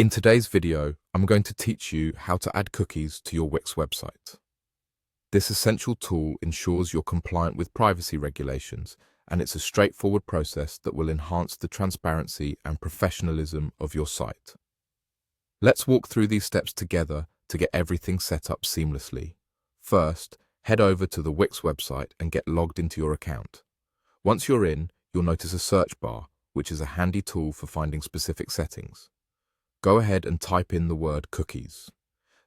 In today's video, I'm going to teach you how to add cookies to your Wix website. This essential tool ensures you're compliant with privacy regulations, and it's a straightforward process that will enhance the transparency and professionalism of your site. Let's walk through these steps together to get everything set up seamlessly. First, head over to the Wix website and get logged into your account. Once you're in, you'll notice a search bar, which is a handy tool for finding specific settings. Go ahead and type in the word cookies.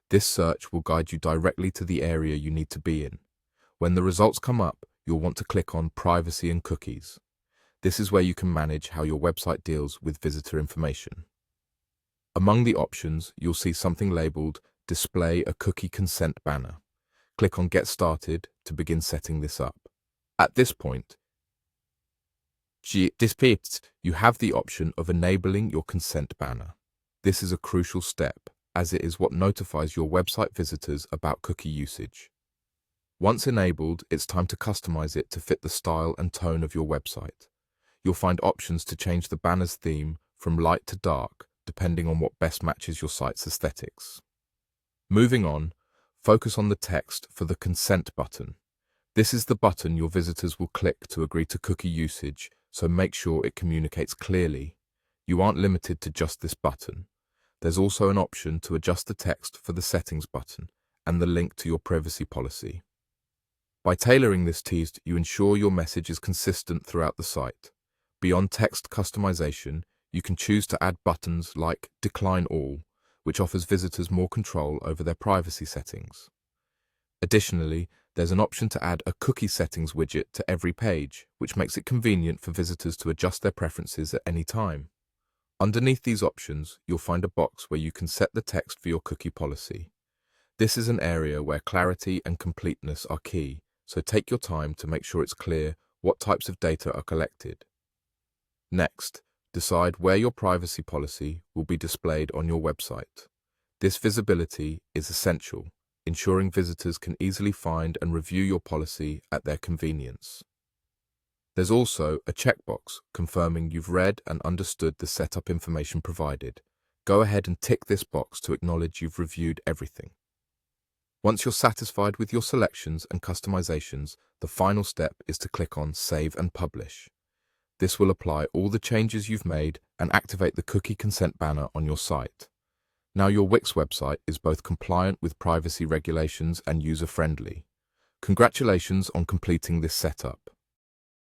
This search will guide you directly to the area you need to be in. When the results come up, you'll want to click on Privacy and Cookies. This is where you can manage how your website deals with visitor information. Among the options, you'll see something labeled Display a Cookie Consent banner. Click on Get Started to begin setting this up. At this point, you have the option of enabling your consent banner. This is a crucial step, as it is what notifies your website visitors about cookie usage. Once enabled, it's time to customize it to fit the style and tone of your website. You'll find options to change the banner's theme from light to dark, depending on what best matches your site's aesthetics. Moving on, focus on the text for the consent button. This is the button your visitors will click to agree to cookie usage, so make sure it communicates clearly. You aren't limited to just this button. There's also an option to adjust the text for the settings button and the link to your privacy policy. By tailoring this text, you ensure your message is consistent throughout the site. Beyond text customization, you can choose to add buttons like Decline All, which offers visitors more control over their privacy settings. Additionally, there's an option to add a cookie settings widget to every page, which makes it convenient for visitors to adjust their preferences at any time. Underneath these options, you'll find a box where you can set the text for your cookie policy. This is an area where clarity and completeness are key, so take your time to make sure it's clear what types of data are collected. Next, decide where your privacy policy will be displayed on your website. This visibility is essential, ensuring visitors can easily find and review your policy at their convenience. There's also a checkbox confirming you've read and understood the setup information provided. Go ahead and tick this box to acknowledge you've reviewed everything. Once you're satisfied with your selections and customizations, the final step is to click on Save and Publish. This will apply all the changes you've made and activate the cookie consent banner on your site. Now your Wix website is both compliant with privacy regulations and user-friendly. Congratulations on completing this setup.